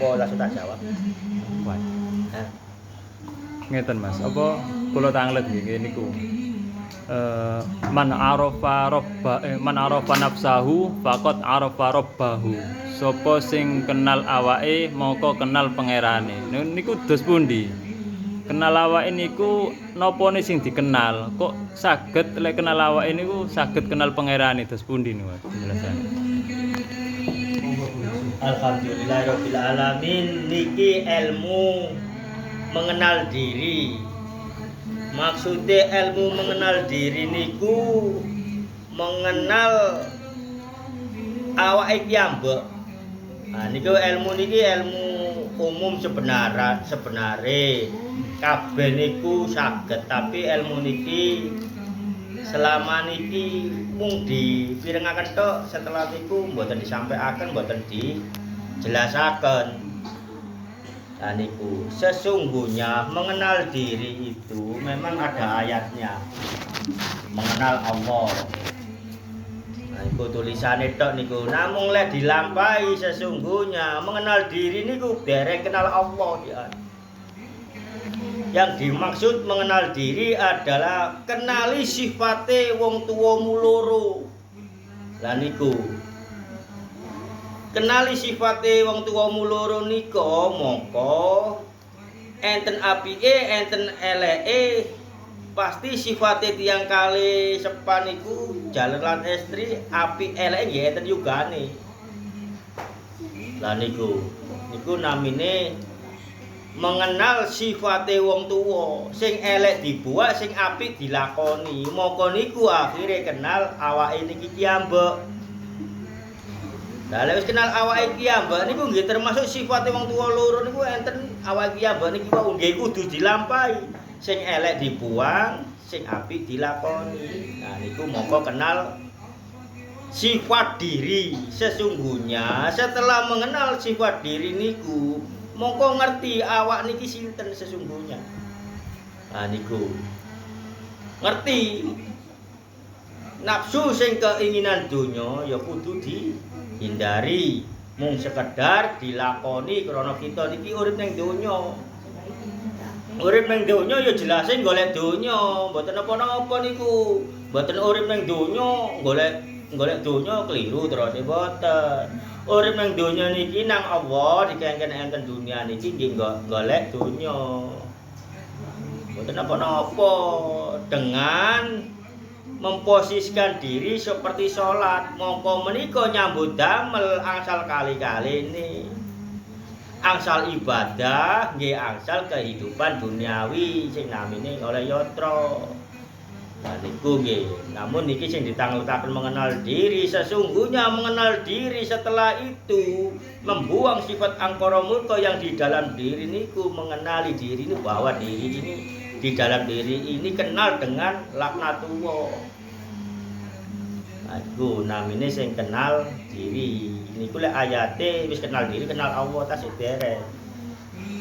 apa langsung tak jawab. Wah, Hah? ngeten Mas, apa kula tanglet nggih niku. Man arafa nafsahu faqad arafa rabbahu. Sapa sing kenal awake maka kenal pangerane. Niku dos pundi? Kenal awake niku napane sing dikenal? Kok saged lek kenal awake niku saged kenal pangerane dos pundi niku Mas penjelasane? Alhamdulillahirabbil alamin. Niki ilmu mengenal diri. Maksudnya ilmu mengenal diri niku mengenal awake piyambak. Nah niku ilmu niki ilmu umum sebenare kabeh niku saged, tapi ilmu niki selama niki mung dipirengaken tok, setelah niku mboten disampaikan, mboten dijelasaken. Nah niku sesungguhnya mengenal diri itu memang ada ayatnya. Mengenal Allah. Nah iku tulisane tok niku. Namung lek dilampahi sesungguhnya mengenal diri niku dereng kenal Allah ya. Yang dimaksud mengenal diri adalah kenali sifate wong tuwamu loro. Lah niku kenali sifate wong tuwamu loro nika mongko enten apike enten eleke. Pasti sifate tiyang kali sepan iku jaler lan estri apik eleke nggih enten yugane. Lah niku namine mengenal sifate wong tuwa, sing elek dibuat, sing apik dilakoni. Mongko niku akhire kenal awake niki piyambak. Lah lek wis kenal awake piyambak niku nggih termasuk sifate wong tuwa loro niku enten awake piyambak niki wae nggih kudu dilampahi. Sing elek dibuang, sing apik dilakoni. Nah niku mongko kenal sifat diri. Sesungguhnya setelah mengenal sifat diri niku mongko ngerti awak niki sinten sesungguhnya. Nah niku ngerti nafsu sing keinginan donya ya kudu dihindari, mung sekedar dilakoni krana kita niki urip ning donya. Urip ning donya ya jelase golek donya, mboten apa-apa niku. Mboten urip ning donya golek donya keliru terus mboten. Urip ning donya niki nang Allah dikengken enten dunia niki nggih golek donya. Mboten apa-apa dengan memposisikan diri seperti sholat. Mongko menika nyambut damel angsal kali-kali ini. Angsal ibadah nggih angsal kehidupan duniawi sing namine oleh yatra. Nah niku nggih. Namun niki sing ditangletaken mengenal diri. Sesungguhnya mengenal diri setelah itu membuang sifat angkara murka yang di dalam diri niku, mengenali diri ini bahwa diri ini di dalam diri ini kenal dengan laknatullah. Nah iku namine sing kenal diri. Niku lek ayate wis kenal diri, kenal Allah tasik derek.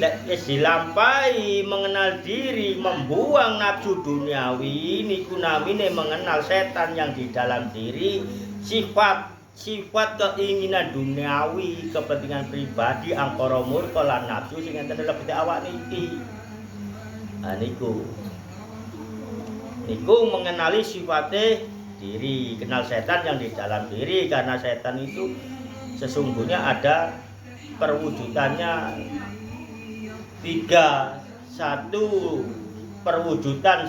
Lek wis dilampahi mengenal diri, membuang nafsu duniawi, niku namine mengenal setan yang di dalam diri, sifat keinginan duniawi, kepentingan pribadi, angkara murka lan nafsu sing enten dalam diri awak niki. Nah niku mengenali sifate diri, kenal setan yang di dalam diri, karena setan itu sesungguhnya ada perwujudannya tiga. Satu, perwujudan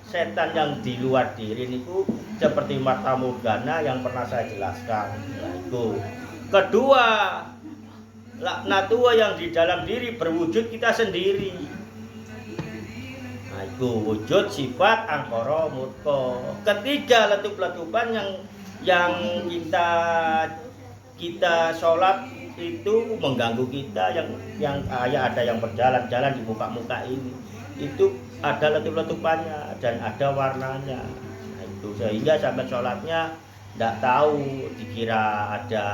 setan yang di luar diri niku seperti Fata Morgana yang pernah saya jelaskan. Nah, itu. Kedua, laknatullah yang di dalam diri berwujud kita sendiri. Nah, itu wujud sifat angkara murka. Ketiga, letup-letupan yang kita sholat itu mengganggu kita, yang kayak ada yang berjalan-jalan di muka-muka ini, itu ada letup-letupannya dan ada warnanya. Nah, itu sehingga sampai sholatnya tidak tahu, dikira ada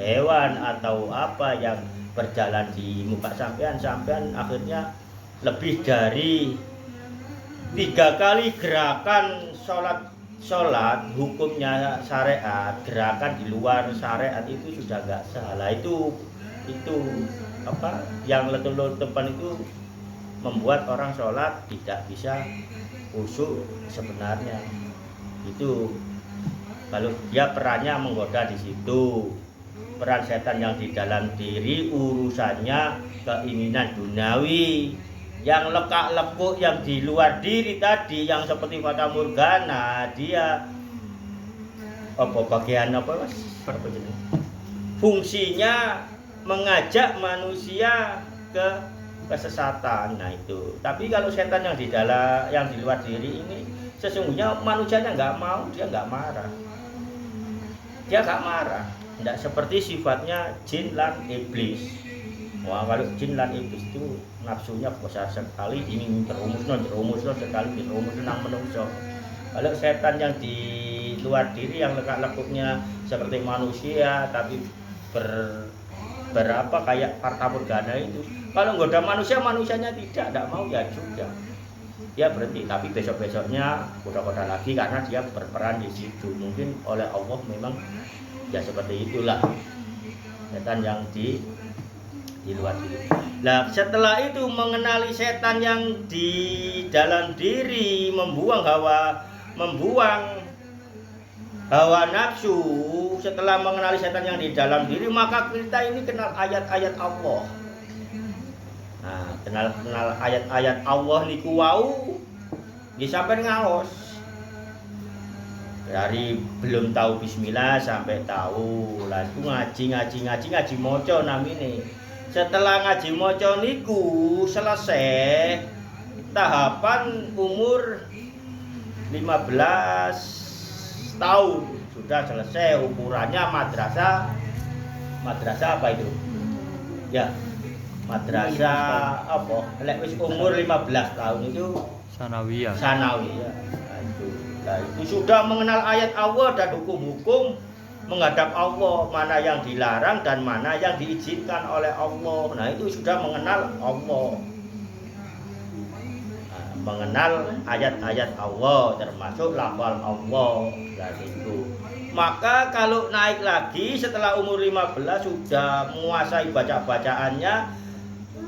hewan atau apa yang berjalan di muka sampean akhirnya lebih dari 3 kali gerakan sholat hukumnya syariat, gerakan di luar syariat itu sudah nggak salah. Itu itu apa yang letup-letupan itu membuat orang sholat tidak bisa khusyuk sebenarnya. Itu kalau dia perannya menggoda di situ. Peran setan yang di dalam diri urusannya keinginan duniawi. Yang lekak-lekuk yang di luar diri tadi yang seperti fata morgana, dia apa bagian apa Mas? Fungsinya mengajak manusia ke kesesatan. Nah itu. Tapi kalau setan yang di dalam yang di luar diri ini sesungguhnya manusianya nggak mau, dia nggak marah. Dia nggak marah. Tidak seperti sifatnya jin dan iblis. Wah, kalau jin dan iblis itu nafsunya besar sekali, ingin terumus sekali nang menungso. Kalau setan yang di luar diri yang lekuk-lekuknya seperti manusia tapi berapa kayak fata morgana itu. Kalau nggak ada manusia, manusianya tidak mau ya juga. Dia berhenti, tapi besok-besoknya goda-goda lagi karena dia berperan di situ. Mungkin oleh Allah memang ya seperti itulah setan yang di luar diri. Nah, setelah itu mengenali setan yang di dalam diri, membuang hawa nafsu. Setelah mengenali setan yang di dalam diri, maka kita ini kenal ayat-ayat Allah. Nah, kenal ayat-ayat Allah niku wau nggih sampeyan ngaos. Dari belum tahu bismillah sampai tahu. Lah iku ngaji maca namine. Setelah ngaji maca niku selesai tahapan umur 15 tahun sudah selesai ukurannya madrasah apa itu? Ya, madrasah apa? Lek wis umur 15 tahun itu sanawiyah. Nah, itu. Nah, itu sudah mengenal ayat Allah dan hukum-hukum menghadap Allah, mana yang dilarang dan mana yang diizinkan oleh Allah. Nah, itu sudah mengenal Allah. Nah, mengenal ayat-ayat Allah termasuk lafal Allah. Nah, itu. Maka kalau naik lagi setelah umur 15 sudah menguasai bacaannya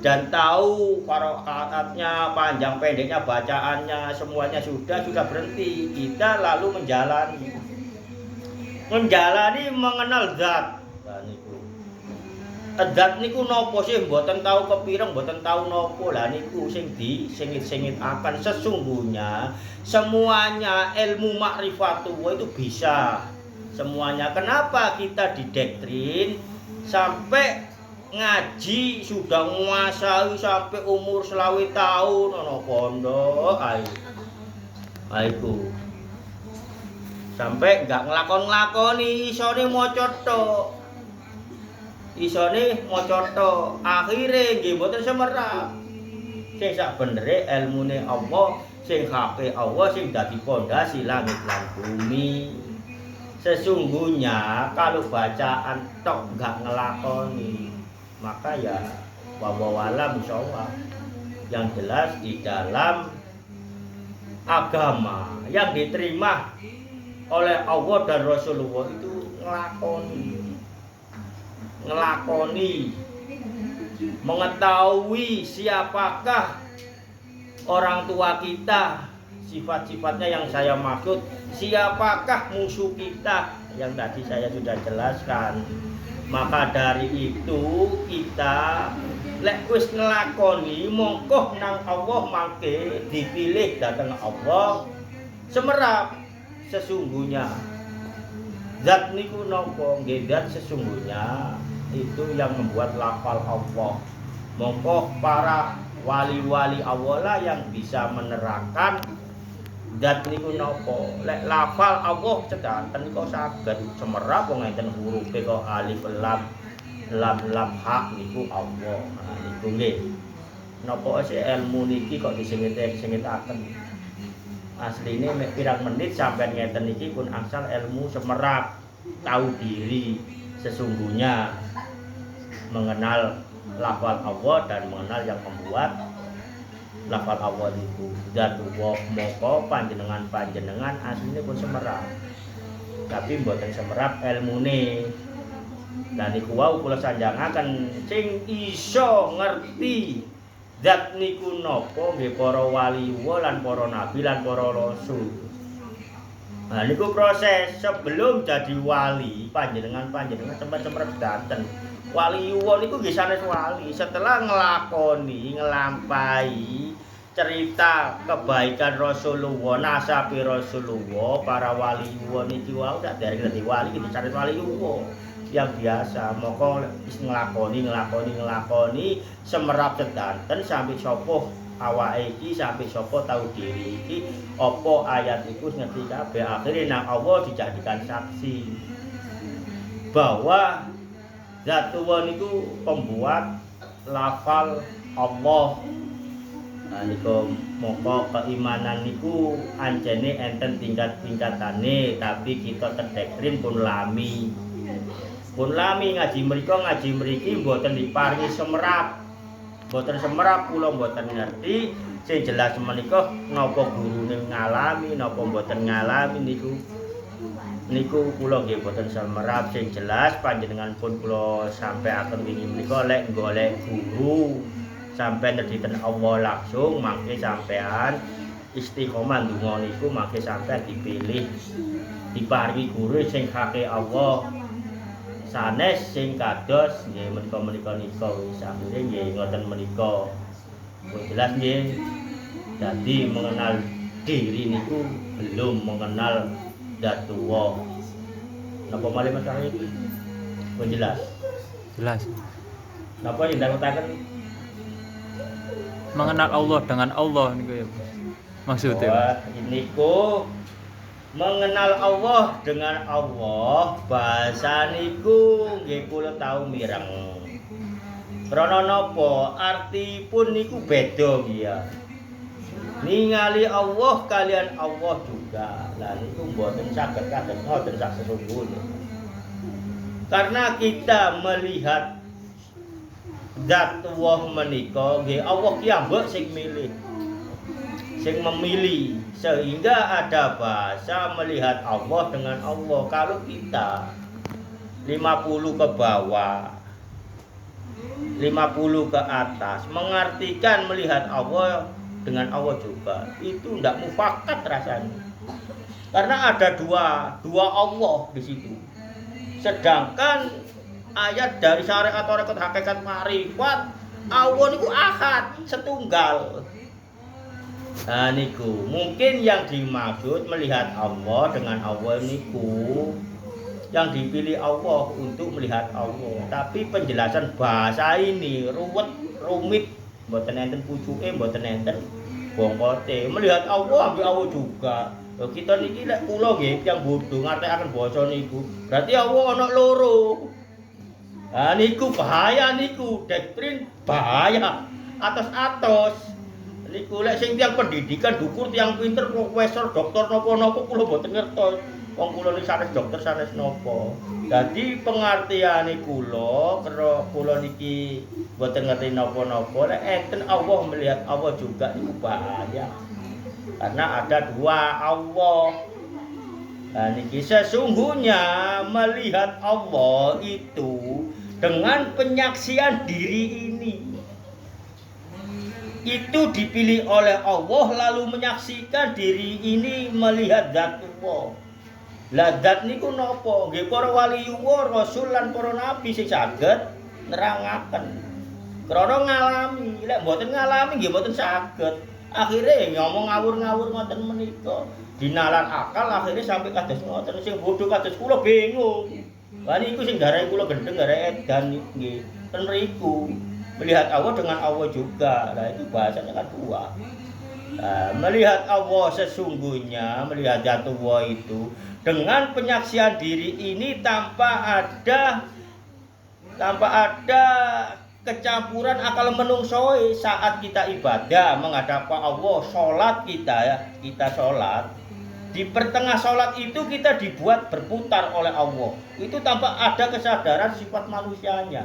dan tahu qiraatnya, panjang pendeknya bacaannya, semuanya sudah berhenti. Kita lalu menjalani mengenal zat. Lah niku. Zat niku napa sih mboten tahu kepireng, mboten tahu napa. Lah niku sing disengit-sengit akan sesungguhnya semuanya ilmu ma'rifatullah itu bisa. Semuanya. Kenapa kita didoktrin sampai ngaji sudah menguasai sampai umur 20 tahun ono pondok aiku sampai enggak nglakoni isone maca tok akhire nggih mboten semerap sing sak benere ilmune Allah sing hape Allah sing dadi pondasi langit lan bumi. Sesungguhnya kalau bacaan tok enggak ngelakoni maka ya wawalam shawab. Yang jelas di dalam agama yang diterima oleh Allah dan Rasulullah itu ngelakoni mengetahui siapakah orang tua kita, sifat-sifatnya yang saya maksud, siapakah musuh kita yang tadi saya sudah jelaskan. Maka dari itu kita lek wis nglakoni mongko nang Allah mangke dipilih dateng Allah semerap. Sesungguhnya zat niku napa nggih, zat sesungguhnya itu yang membuat lafal Allah. Mongko para wali-wali Allah lah yang bisa menerangkan zat niku napa. Lek lafal Allah sedanten kok saged semerap wong enten hurufe kok alif lam ha niku Allah. Nah niku nggih. Napa sih ilmu niki kok disengit-sengitaken. Asline mek pirang menit sampean ngeten niki pun asal ilmu semerap, tahu diri sesungguhnya, mengenal lafal Allah dan mengenal yang membuat lafal Allah itu. Zatullah moko panjenengan asline pun semerap. Tapi mboten semerap ilmune. Dan niku wau kula sanjangaken sing iso ngerti zat niku napa nggih para waliwa lan para nabi lan para rasul. Nah niku proses sebelum jadi wali panjenengan sempat sedanten. Waliwa niku nggih sanes wali setelah nglakoni nglampahi cerita kebaikan Rasulullah, nasabe Rasulullah, para waliwa niki wau dak dereng dadi wali iki sanes waliwa yang biasa moko wis nglakoni semerap sedanten sampai sapa awake iki sampai sapa tahu diri iki apa ayat iku ngerti kabeh akhire nang Allah dijadikan saksi bahwa zat tuwa niku pembuat lafal Allah. Nah niku moko keimanan niku anjene enten tingkat-tingkatane tapi kita tedekrin pun lami. Pun lami ngaji mriki mboten diparingi semerap. Mboten semerap kula mboten ngerti. Sing jelas menika napa gurune ngalami napa mboten ngalami niku kula nggih mboten semerap. Sing jelas panjenengan pun kula sampaiaken wingi menika lek golek guru sampai nediten Allah langsung mangke sampean istiqomah ndonga niku mangke sampean dipilih diparingi guru sing hake Allah. Sanes sing kados nggih menika wis akhire nggih ngoten menika. Pun jelas nggih dadi mengenal diri niku belum mengenal zat tuwa. Napa malih masalah iki? Pun jelas. Jelas. Napa yang utaken Mengenal Allah dengan Allah niku ya. Maksudnya niku mengenal Allah dengan Allah bahasa niku nggih kula tau mireng. Krana napa artipun niku beda ya. Ningali Allah kalian Allah juga. Lah niku mboten saged kados ngoten sak sesungguhnya. Karena kita melihat zat Allah menika nggih Allah kiyambak sing milih. Sing memilih sehingga ada bahasa melihat Allah dengan Allah. Kalau kita 50 ke bawah 50 ke atas mengartikan melihat Allah dengan Allah juga itu tidak mufakat rasanya karena ada dua Allah di situ. Sedangkan ayat dari syariat tarekat hakikat marifat Allah niku ahad setunggal. Nah niku mungkin yang dimaksud melihat Allah dengan Allah niku yang dipilih Allah untuk melihat Allah. Tapi penjelasan bahasa ini rumit, mboten enten pucuke, mboten enten bongkote. Melihat Allah ambil Allah juga. Loh, kita niki lek kula nggih yang bodho ngartekaken basa niku. Berarti Allah ana loro. Nah niku bahaya niku, doktrin bahaya. Atos-atos. Niku lek sing tiyang pendidikan dukur tiyang pinter profesor doktor napa-napa kula mboten ngertos. Wong kula niki sanes dokter sanes napa. Dadi pengertiane kula niki mboten ngerti napa-napa lek enten Allah melihat Allah juga niku bahaya. Karena ada dua Allah. Nah niki sesungguhnya melihat Allah itu dengan penyaksian diri ini. Itu dipilih oleh Allah lalu menyaksikan diri ini melihat zat Allah. Lah zat niku napa? Nggih para waliwa, rasul lan para nabi sing saged nerangaken. Krana ngalami, lek mboten ngalami nggih mboten saged. Akhire ngomong ngawur-ngawur ngoten menika. Dinalar akal akhire sampai kados ngoten sing bodho kados kula bingung. Lah niku sing garahe kula gendeng garahe edan nggih. Ten mriku. Melihat Allah dengan Allah juga. Nah itu bahasanya kan dua. Nah, melihat Allah sesungguhnya, melihat zat Allah itu dengan penyaksian diri ini tanpa ada kecampuran akal menungso saat kita ibadah menghadap Allah, sholat kita sholat. Di pertengah sholat itu kita dibuat berputar oleh Allah. Itu tanpa ada kesadaran sifat manusianya.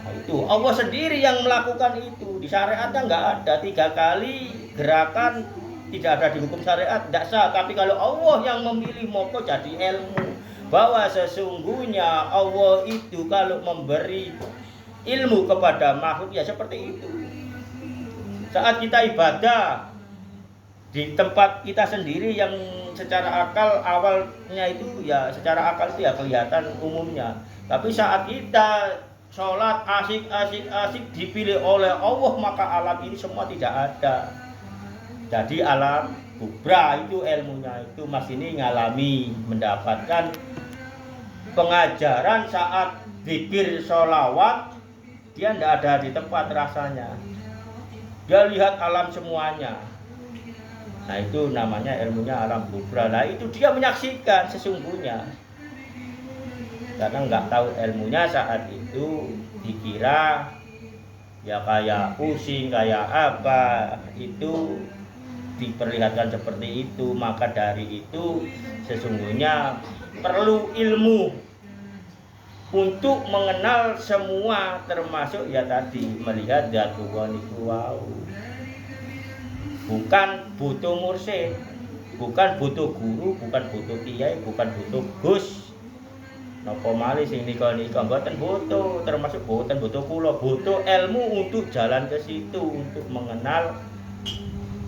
Itu Allah sendiri yang melakukan itu. Di syariatnya enggak ada 3 kali gerakan tidak ada di hukum syariat, tidak sah. Tapi kalau Allah yang memilih moko jadi ilmu. bahwa sesungguhnya Allah itu kalau memberi ilmu kepada makhluk ya seperti itu. Saat kita ibadah di tempat kita sendiri yang secara akal awalnya itu ya secara akal itu ya kelihatan umumnya. Tapi saat kita sholat asik dipilih oleh Allah, maka alam ini semua tidak ada. Jadi alam kubra itu ilmunya itu Mas ini ngalami mendapatkan pengajaran saat zikir sholawat, dia tidak ada di tempat rasanya. Dia lihat alam semuanya. Nah itu namanya ilmunya alam kubra. Nah itu dia menyaksikan sesungguhnya. Karena nggak tahu ilmunya saat itu dikira ya kayak pusing, kayak apa, itu diperlihatkan seperti itu. Maka dari itu sesungguhnya perlu ilmu untuk mengenal semua, termasuk ya tadi melihat Dzatullah niku wau. Bukan butuh mursyid, bukan butuh guru, bukan butuh kiai, bukan butuh gus. Napa malih sing nika mboten butuh, termasuk mboten butuh kula, butuh ilmu untuk jalan ke situ, untuk mengenal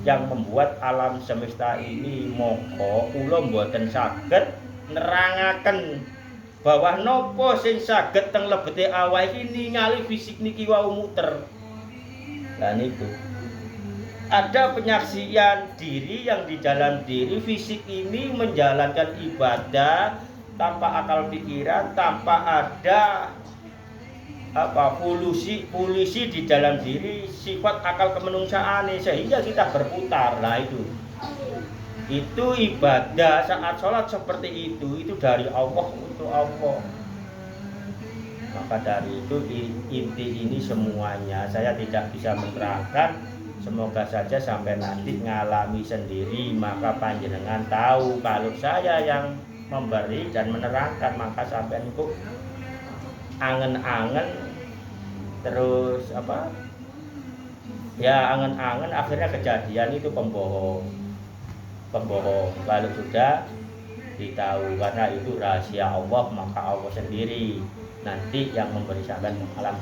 yang membuat alam semesta ini. Moko kula mboten saged nerangaken bahwa nopo sing saged teng lebete awak iki ningali fisik niki wau muter. Lah niku ada penyaksian diri yang di dalam diri fisik ini menjalankan ibadah tanpa akal pikiran, tanpa ada polisi di dalam diri sifat akal kemenungsaan, sehingga kita berputar. Nah itu ibadah saat sholat seperti itu dari Allah untuk Allah. Maka dari itu inti ini semuanya saya tidak bisa menerangkan. Semoga saja sampai nanti ngalami sendiri, maka panjenengan tahu kalau saya yang memberi dan menerangkan, maka sampai kok angen-angen terus ya angen-angen akhirnya kejadian itu pembohong. Kalau sudah ditahu karena itu rahasia Allah, maka Allah sendiri nanti yang memberikan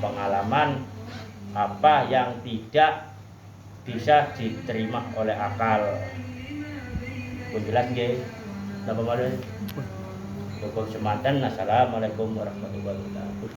pengalaman apa yang tidak bisa diterima oleh akal. Pun jelas nggih. Napa malih? Cukup semanten. Assalamualaikum warahmatullahi wabarakatuh.